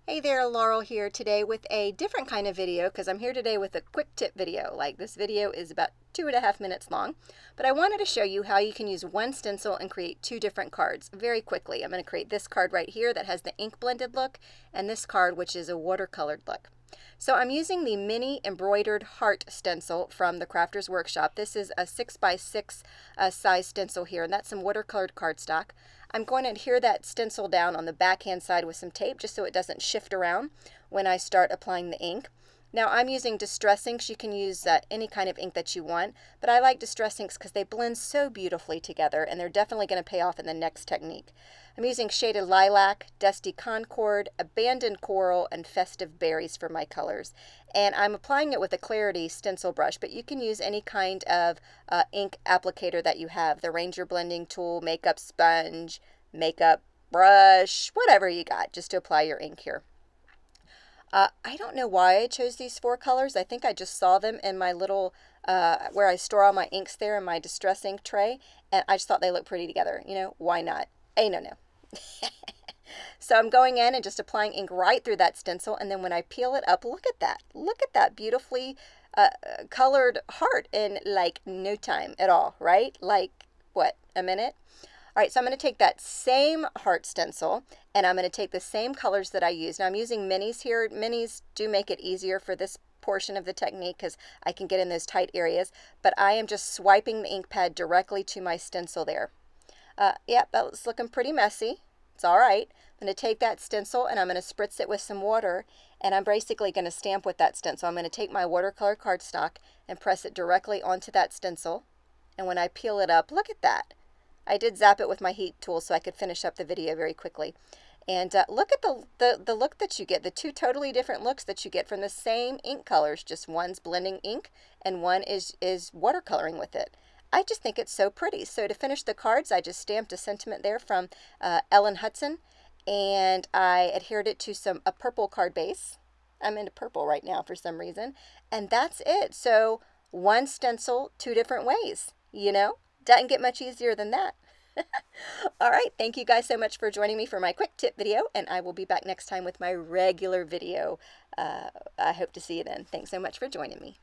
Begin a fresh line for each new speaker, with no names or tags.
Hey there, Laurel here today with a different kind of video because I'm here today with a quick tip video. Like, this video is about 2.5 minutes long, but I wanted to show you how you can use one stencil and create two different cards very quickly. I'm going to create this card right here that has the ink blended look, and this card which is a watercolored look. So I'm using the mini embroidered heart stencil from the Crafter's Workshop. This is a 6x6 size stencil here, and that's some watercolored cardstock. I'm going to adhere that stencil down on the backhand side with some tape just so it doesn't shift around when I start applying the ink. Now I'm using distress inks. You can use any kind of ink that you want, but I like distress inks because they blend so beautifully together, and they're definitely going to pay off in the next technique. I'm using Shaded Lilac, Dusty Concord, Abandoned Coral, and Festive Berries for my colors. And I'm applying it with a Clarity stencil brush, but you can use any kind of ink applicator that you have. The Ranger blending tool, makeup sponge, makeup brush, whatever you got, just to apply your ink here. I don't know why I chose these four colors. I think I just saw them in my little, where I store all my inks there in my distress ink tray, and I just thought they looked pretty together. You know, why not? Hey, no. So I'm going in and just applying ink right through that stencil, and then when I peel it up, look at that. Look at that beautifully colored heart in like no time at all, right? Like, what, a minute? All right, so I'm going to take that same heart stencil, and I'm going to take the same colors that I used. Now I'm using minis here. Minis do make it easier for this portion of the technique because I can get in those tight areas, but I am just swiping the ink pad directly to my stencil there. Yep, that's looking pretty messy. It's all right. I'm going to take that stencil and I'm going to spritz it with some water, and I'm basically going to stamp with that stencil. I'm going to take my watercolor cardstock and press it directly onto that stencil, and when I peel it up, look at that. I did zap it with my heat tool so I could finish up the video very quickly. And look at the look that you get, the two totally different looks that you get from the same ink colors. Just one's blending ink and one is watercoloring with it. I just think it's so pretty. So to finish the cards, I just stamped a sentiment there from Ellen Hudson, and I adhered it to a purple card base. I'm into purple right now for some reason. And that's it. So one stencil, two different ways, you know? Doesn't get much easier than that. All right, thank you guys so much for joining me for my quick tip video, and I will be back next time with my regular video. I hope to see you then. Thanks so much for joining me.